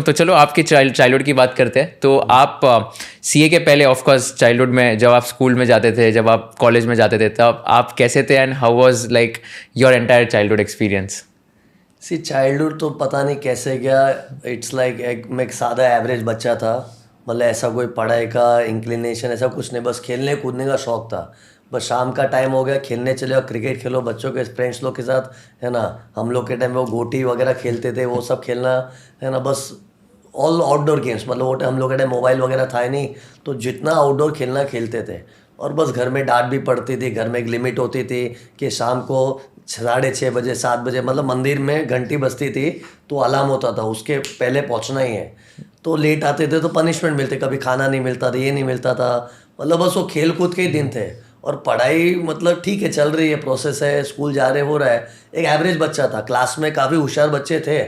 तो चलो आपकी चाइल्डहुड की बात करते हैं। तो आप सीए के पहले ऑफ कोर्स चाइल्डहुड में जब आप स्कूल में जाते थे, जब आप कॉलेज में जाते थे, तब आप कैसे थे and how was like your entire childhood experience? See childhood तो पता नहीं कैसे गया। इट्स लाइक मैं एक सादा एवरेज बच्चा था। मतलब ऐसा कोई पढ़ाई का इंक्लिनेशन ऐसा कुछ नहीं, बस खेलने कूदने का शौक था। बस शाम का टाइम हो गया, खेलने चले और क्रिकेट खेलो बच्चों के फ्रेंड्स लोग के साथ, है ना। हम लोग के टाइम में वो गोटी वगैरह खेलते थे, वो सब खेलना, है ना। बस ऑल आउटडोर गेम्स, मतलब वो टाइम हम लोग के टाइम मोबाइल वगैरह था ही नहीं, तो जितना आउटडोर खेलना खेलते थे। और बस घर में डांट भी पड़ती थी, घर में एक लिमिट होती थी कि शाम को 6:30 बजे 7 बजे मतलब मंदिर में घंटी बजती थी तो अलार्म होता था, उसके पहले पहुंचना ही है। तो लेट आते थे तो पनिशमेंट मिलते, कभी खाना नहीं मिलता था, ये नहीं मिलता था। मतलब बस वो खेल कूद के ही दिन थे। और पढ़ाई मतलब ठीक है, चल रही है, प्रोसेस है, स्कूल जा रहे हो रहा है। एक एवरेज बच्चा था, क्लास में काफ़ी होशियार बच्चे थे,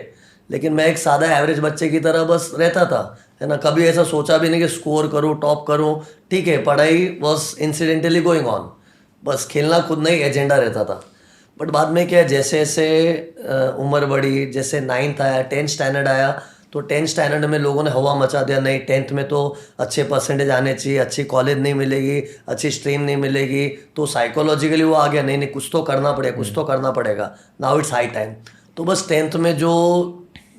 लेकिन मैं एक सादा एवरेज बच्चे की तरह बस रहता था, है ना। कभी ऐसा सोचा भी नहीं कि स्कोर करूँ, टॉप करूँ। ठीक है, पढ़ाई बस इंसिडेंटली गोइंग ऑन, बस खेलना खुद नहीं एजेंडा रहता था। बट बाद में क्या है, जैसे जैसे उम्र बढ़ी, जैसे 9th आया, 10th स्टैंडर्ड आया, तो 10th स्टैंडर्ड में लोगों ने हवा मचा दिया, नहीं 10th में तो अच्छे परसेंटेज आने चाहिए, अच्छी कॉलेज नहीं मिलेगी, अच्छी स्ट्रीम नहीं मिलेगी। तो साइकोलॉजिकली वो आ गया, नहीं नहीं कुछ तो करना पड़ेगा, कुछ तो करना पड़ेगा, नाउ इट्स हाई टाइम। तो बस 10th में जो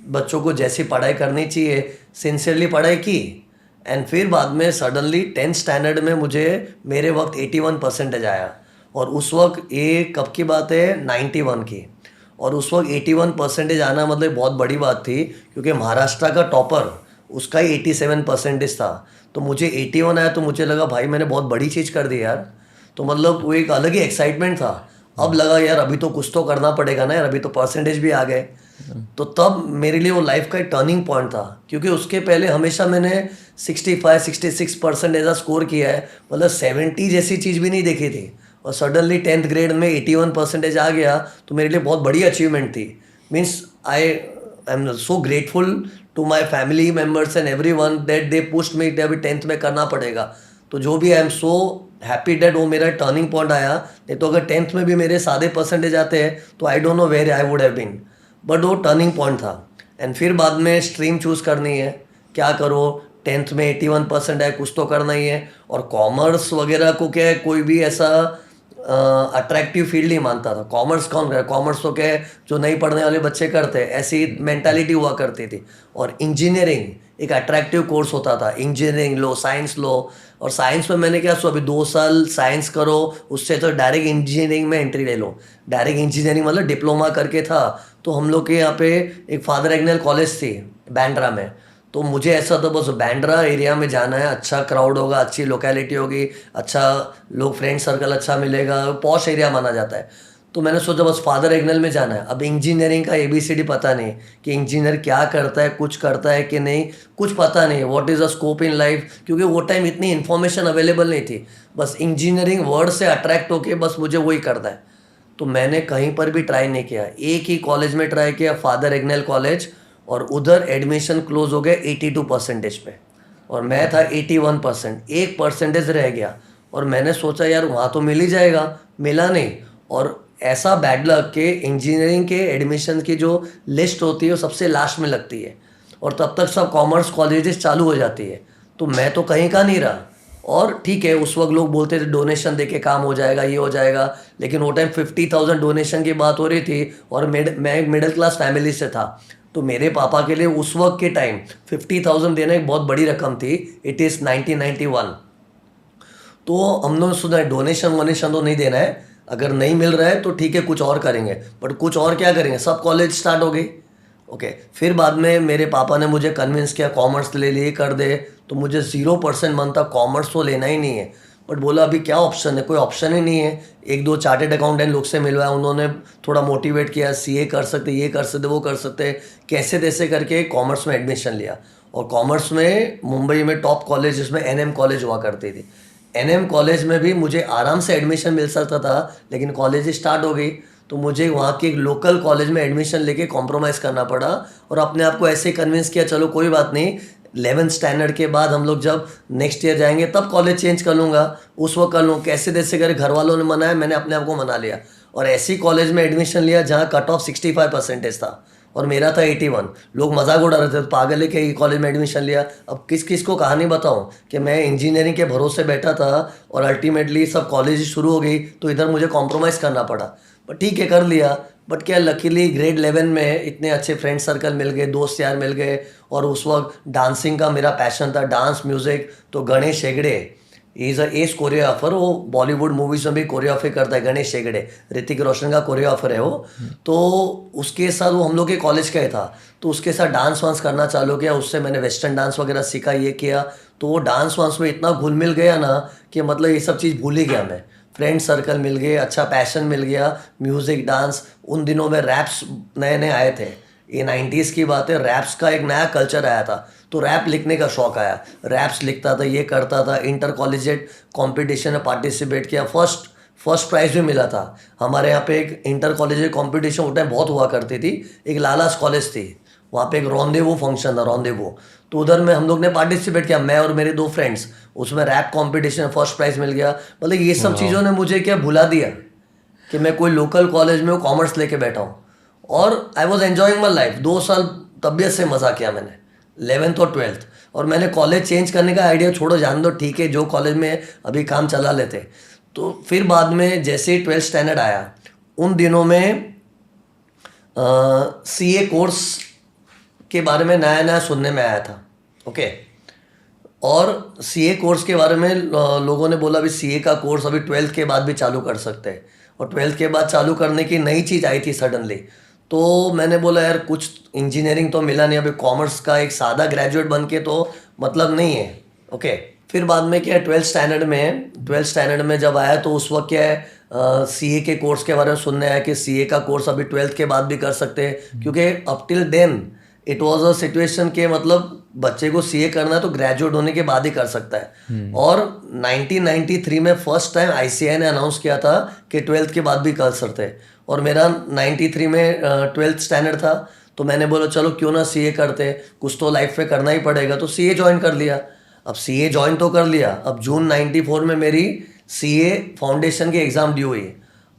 बच्चों को जैसी पढ़ाई करनी चाहिए सिंसियरली पढ़ाई की। एंड फिर बाद में सडनली 10th स्टैंडर्ड में मुझे मेरे वक्त 81 परसेंटेज आया। और उस वक्त ये कब की बात है, 91 की। और उस वक्त 81 परसेंटेज आना मतलब बहुत बड़ी बात थी, क्योंकि महाराष्ट्र का टॉपर उसका ही 87 परसेंटेज था। तो मुझे 81 आया तो मुझे लगा भाई मैंने बहुत बड़ी चीज़ कर दी यार। तो मतलब वो एक अलग ही एक्साइटमेंट था। अब लगा यार अभी तो कुछ तो करना पड़ेगा ना यार, अभी तो परसेंटेज भी आ गए। तो तब मेरे लिए वो लाइफ का एक टर्निंग पॉइंट था, क्योंकि उसके पहले हमेशा मैंने 65 66% ऐसा स्कोर किया है, मतलब 70 जैसी चीज़ भी नहीं देखी थी। और सडनली 10th ग्रेड में 81 परसेंटेज आ गया, तो मेरे लिए बहुत बड़ी अचीवमेंट थी। Means I am so grateful to my family members and every one that they pushed me, अभी 10th में करना पड़ेगा। तो जो भी I am so happy that वो मेरा टर्निंग पॉइंट आया। नहीं तो अगर 10th में भी मेरे सादे परसेंटेज आते हैं तो I don't know where I would have been. But वो टर्निंग पॉइंट था। एंड फिर बाद में स्ट्रीम चूज़ करनी है, क्या करो। 10th में 81% है, कुछ तो करना ही है। और कॉमर्स वगैरह को क्या है, कोई भी ऐसा अट्रैक्टिव फील्ड नहीं मानता था। कॉमर्स कौन करे, कॉमर्स तो क्या है जो नहीं पढ़ने वाले बच्चे करते हैं, ऐसी मेंटालिटी हुआ करती थी। और इंजीनियरिंग एक अट्रैक्टिव कोर्स होता था, इंजीनियरिंग लो, साइंस लो। और साइंस में मैंने क्या सोचा, अभी 2 साल साइंस करो, उससे तो डायरेक्ट इंजीनियरिंग में एंट्री ले लो। डायरेक्ट इंजीनियरिंग मतलब डिप्लोमा करके था। तो हम लोग के यहाँ पे एक फादर एग्नेल कॉलेज थी बैंड्रा में। तो मुझे ऐसा था बस बैंड्रा एरिया में जाना है, अच्छा क्राउड होगा, अच्छी लोकेलिटी होगी, अच्छा लोग, फ्रेंड सर्कल अच्छा मिलेगा, पॉश एरिया माना जाता है। तो मैंने सोचा बस फादर एग्नेल में जाना है। अब इंजीनियरिंग का एबीसीडी पता नहीं कि इंजीनियर क्या करता है, कुछ करता है कि नहीं, कुछ पता नहीं what is the scope in life, क्योंकि वो टाइम इतनी इन्फॉर्मेशन अवेलेबल नहीं थी। बस इंजीनियरिंग वर्ड से अट्रैक्ट होके बस मुझे वही करना है। तो मैंने कहीं पर भी ट्राई नहीं किया, एक ही कॉलेज में ट्राई किया, फादर एग्नेल कॉलेज। और उधर एडमिशन क्लोज हो गया 82 परसेंटेज पे, और मैं था 81%, 1 परसेंटेज रह गया। और मैंने सोचा यार वहाँ तो मिल ही जाएगा, मिला नहीं। और ऐसा बैड लक के इंजीनियरिंग के एडमिशन की जो लिस्ट होती है वो सबसे लास्ट में लगती है, और तब तक सब कॉमर्स कॉलेजेस चालू हो जाती है। तो मैं तो कहीं का नहीं रहा। और ठीक है, उस वक्त लोग बोलते थे डोनेशन दे के काम हो जाएगा, ये हो जाएगा, लेकिन वो टाइम 50,000 डोनेशन की बात हो रही थी। और मैं एक मिडिल क्लास फैमिली से था, तो मेरे पापा के लिए उस वक्त के टाइम 50,000 देना एक बहुत बड़ी रकम थी। It is 1991। तो हम लोग सुना है डोनेशन वोनेशन तो नहीं देना है, अगर नहीं मिल रहा है तो ठीक है कुछ और करेंगे। बट कुछ और क्या करेंगे, सब कॉलेज स्टार्ट हो गई। ओके, फिर बाद में मेरे पापा ने मुझे कन्विंस किया कॉमर्स ले लिए, कर दे। तो मुझे 0% मन था कॉमर्स तो लेना ही नहीं है। बट बोला अभी क्या ऑप्शन है, कोई ऑप्शन ही नहीं है। एक दो चार्टेड अकाउंटेंट लोग से मिलवाया, उन्होंने थोड़ा मोटिवेट किया, सीए कर सकते, ये कर सकते, वो कर सकते, कैसे तैसे करके कॉमर्स में एडमिशन लिया। और कॉमर्स में मुंबई में टॉप कॉलेज जिसमें एनएम कॉलेज हुआ करती थी, एनएम कॉलेज में भी मुझे आराम से एडमिशन मिल सकता था, लेकिन कॉलेज स्टार्ट हो गई तो मुझे वहाँ के एक लोकल कॉलेज में एडमिशन लेके कॉम्प्रोमाइज़ करना पड़ा। और अपने आप को ऐसे कन्विंस किया चलो कोई बात नहीं, 11th स्टैंडर्ड के बाद हम लोग जब नेक्स्ट ईयर जाएंगे तब कॉलेज चेंज कर लूँगा, उस वक्त कर लूँ, कैसे तैसे करे। घर वालों ने मनाया, मैंने अपने आप को मना लिया और ऐसी कॉलेज में एडमिशन लिया जहाँ कट ऑफ 65 परसेंटेज था। और मेरा था 81। लोग मजाक उड़ा रहे थे, तो पागल है कि ये कॉलेज में एडमिशन लिया। अब किस किस को कहानी बताऊं कि मैं इंजीनियरिंग के भरोसे बैठा था और अल्टीमेटली सब कॉलेज शुरू हो गई, तो इधर मुझे कॉम्प्रोमाइज़ करना पड़ा। बट ठीक है, कर लिया। बट क्या लकीली ग्रेड 11 में इतने अच्छे फ्रेंड सर्कल मिल गए, दोस्त यार मिल गए। और उस वक्त डांसिंग का मेरा पैशन था, डांस म्यूज़िक। तो Ganesh Hegde is a S choreographer, वो बॉलीवुड मूवीज़ में भी कोरियोग्राफी करता है। गणेश हेगड़े ऋतिक रोशन का कोरियोग्राफर है वो। तो उसके साथ, वो हम लोग के कॉलेज का ही था, तो उसके साथ डांस वांस करना चालू किया। उससे मैंने वेस्टर्न डांस वगैरह सीखा, ये किया। तो वो डांस वांस में इतना घुल मिल गया ना कि मतलब ये सब चीज़ भूल ही गया मैं। फ्रेंड सर्कल मिल गए, अच्छा पैशन मिल गया, म्यूज़िक डांस। उन दिनों में रैप्स नए नए आए थे, ये 90s की बात है। रैप्स का एक नया कल्चर आया था, तो रैप लिखने का शौक आया, रैप्स लिखता था, ये करता था। इंटर कॉलेजिएट कॉम्पिटिशन में पार्टिसिपेट किया, फर्स्ट प्राइज़ भी मिला था। हमारे यहाँ पे एक इंटर कॉलेजिएट कॉम्पिटिशन उस टाइम बहुत हुआ करती थी। एक लालास कॉलेज थी, वहाँ पे एक रॉन्डेवू फंक्शन था, रॉन्डेवू। तो उधर में हम लोग ने पार्टिसिपेट किया, मैं और मेरे 2 फ्रेंड्स। उसमें रैप कंपटीशन फर्स्ट प्राइज़ मिल गया। मतलब ये सब चीज़ों ने मुझे क्या भुला दिया कि मैं कोई लोकल कॉलेज में कॉमर्स लेके बैठा हूँ। और I was enjoying my life. 2 साल तबीयत से मज़ा किया मैंने, 11th और 12th। और मैंने कॉलेज चेंज करने का आइडिया छोड़ो, जान दो, ठीक है, जो कॉलेज में अभी काम चला लेते। तो फिर बाद में जैसे ही 12th स्टैंडर्ड आया, उन दिनों में CA कोर्स के बारे में नया नया सुनने में आया था। ओके। और CA कोर्स के बारे में लोगों ने बोला, अभी CA का कोर्स अभी 12th के बाद भी चालू कर सकते हैं। और 12th के बाद चालू करने की नई चीज़ आई थी सडनली। तो मैंने बोला यार, कुछ इंजीनियरिंग तो मिला नहीं, अभी कॉमर्स का एक सादा ग्रेजुएट बन के तो मतलब नहीं है। ओके। फिर बाद में क्या है, 12th स्टैंडर्ड में जब आया, तो उस वक्त क्या है, CA के कोर्स के बारे में सुनने आया कि CA का कोर्स अभी 12th के बाद भी कर सकते हैं। क्योंकि up till then it was a situation के मतलब बच्चे को CA करना है तो ग्रेजुएट होने के बाद ही कर सकता है। और 1993 में फर्स्ट टाइम ICAI ने अनाउंस किया था कि 12th के बाद भी कर सकते हैं। और मेरा 93 में 12th स्टैंडर्ड था, तो मैंने बोला चलो क्यों ना CA करते, कुछ तो लाइफ में करना ही पड़ेगा। तो CA ज्वाइन कर लिया। अब CA ज्वाइन तो कर लिया, अब जून 94 में मेरी CA फाउंडेशन की एग्ज़ाम ड्यू हुई।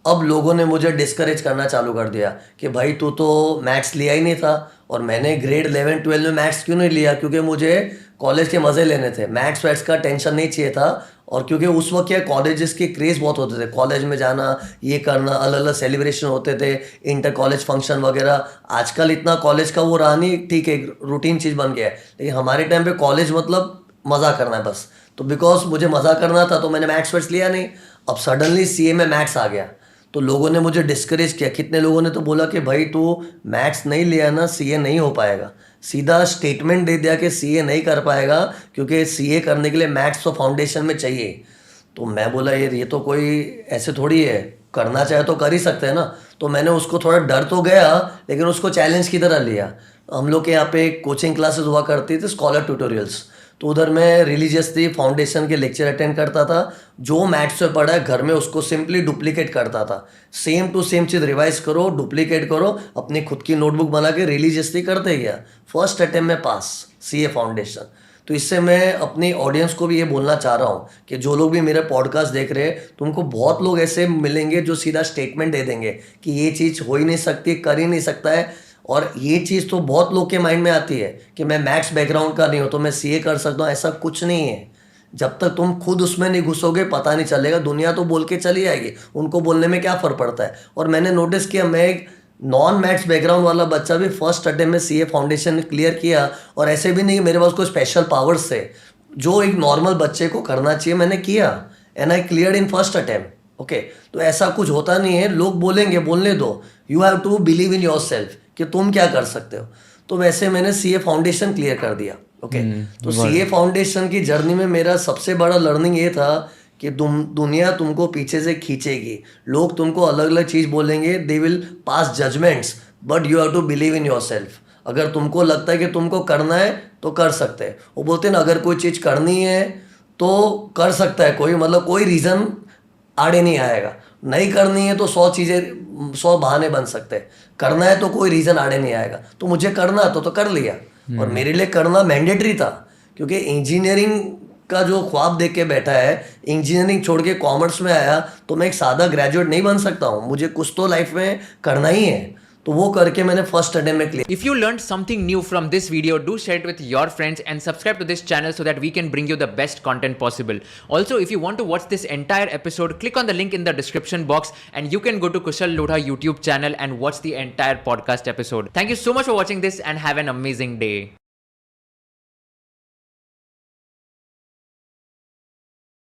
अब लोगों ने मुझे डिस्करेज करना चालू कर दिया कि भाई तू तो मैथ्स लिया ही नहीं था। और मैंने ग्रेड 11 12 में मैथ्स क्यों नहीं लिया, क्योंकि मुझे कॉलेज के मज़े लेने थे, मैथ्स वैथ्स का टेंशन नहीं चाहिए था। और क्योंकि उस वक्त क्या कॉलेजेस के क्रेज़ बहुत होते थे, कॉलेज में जाना, ये करना, अलग अलग सेलिब्रेशन होते थे, इंटर कॉलेज फंक्शन वगैरह। आजकल इतना कॉलेज का वो रहा नहीं, ठीक है, रूटीन चीज़ बन गया है। लेकिन हमारे टाइम पे कॉलेज मतलब मज़ा करना है बस। तो बिकॉज मुझे मज़ा करना था तो मैंने मैथ्स वैथ्स लिया नहीं। अब सडनली CA में मैथ्स आ गया, तो लोगों ने मुझे डिस्करेज किया। कितने लोगों ने तो बोला कि भाई तू मैथ्स नहीं लिया ना, CA नहीं हो पाएगा। सीधा स्टेटमेंट दे दिया कि CA नहीं कर पाएगा, क्योंकि CA करने के लिए मैथ्स तो फाउंडेशन में चाहिए। तो मैं बोला यार, ये तो कोई ऐसे थोड़ी है, करना चाहे तो कर ही सकते हैं ना। तो मैंने उसको थोड़ा डर तो गया, लेकिन उसको चैलेंज की तरह लिया। हम लोग के यहाँ पे कोचिंग क्लासेस हुआ करती थी, स्कॉलर ट्यूटोरियल्स। तो उधर मैं रिलीजियसली फाउंडेशन के लेक्चर अटेंड करता था। जो मैथ्स में पढ़ा है घर में उसको सिंपली डुप्लीकेट करता था। सेम टू सेम चीज़ रिवाइज करो, डुप्लीकेट करो, अपनी खुद की नोटबुक बना के रिलीजियसली करते गया। फर्स्ट अटेम्प्ट में पास CA फाउंडेशन। तो इससे मैं अपनी ऑडियंस को भी ये बोलना चाह रहा हूँ कि जो लोग भी मेरे पॉडकास्ट देख रहे हैं, तुमको बहुत लोग ऐसे मिलेंगे जो सीधा स्टेटमेंट दे देंगे कि ये चीज़ हो ही नहीं सकती, कर ही नहीं सकता है। और ये चीज़ तो बहुत लोग के माइंड में आती है कि मैं मैथ्स बैकग्राउंड का नहीं हूँ तो मैं CA कर सकता हूँ। ऐसा कुछ नहीं है। जब तक तुम खुद उसमें नहीं घुसोगे पता नहीं चलेगा। दुनिया तो बोल के चली आएगी, उनको बोलने में क्या फ़र्क पड़ता है। और मैंने नोटिस किया, मैं एक नॉन मैथ्स बैकग्राउंड वाला बच्चा भी फर्स्ट अटेम्प्ट में CA फाउंडेशन क्लियर किया। और ऐसे भी नहीं कि मेरे पास कोई स्पेशल पावर्स थे, जो एक नॉर्मल बच्चे को करना चाहिए मैंने किया, and I clear in first attempt. Okay. तो ऐसा कुछ होता नहीं है, लोग बोलेंगे, बोलने दो। You have to believe in yourself कि तुम क्या कर सकते हो। तो वैसे मैंने CA फाउंडेशन क्लियर कर दिया। ओके। तो CA फाउंडेशन की जर्नी में मेरा सबसे बड़ा लर्निंग ये था कि दुनिया तुमको पीछे से खींचेगी, लोग तुमको अलग अलग चीज़ बोलेंगे, they will pass judgments, but you have to believe in yourself. अगर तुमको लगता है कि तुमको करना है तो कर सकते हैं। वो बोलते हैं ना, अगर कोई चीज़ करनी है तो कर सकता है कोई, मतलब कोई रीज़न आड़े नहीं आएगा। नहीं करनी है तो 100 चीज़ें, 100 बहाने बन सकते हैं। करना है तो कोई रीज़न आड़े नहीं आएगा। तो मुझे करना तो कर लिया। और मेरे लिए करना मैंडेटरी था, क्योंकि इंजीनियरिंग का जो ख्वाब देख के बैठा है, इंजीनियरिंग छोड़ के कॉमर्स में आया तो मैं एक सादा ग्रेजुएट नहीं बन सकता हूँ, मुझे कुछ तो लाइफ में करना ही है। तो वो करके मैंने फर्स्ट अटेम्प्ट में clear. If you learned something new from this video, do share it with your friends and subscribe to this channel so that we can bring you the best content possible. Also, if you want to watch this entire episode, click on the link in the description box and you can go to Kushal Lodha YouTube channel and watch the entire podcast episode. Thank you so much for watching this and have an amazing day.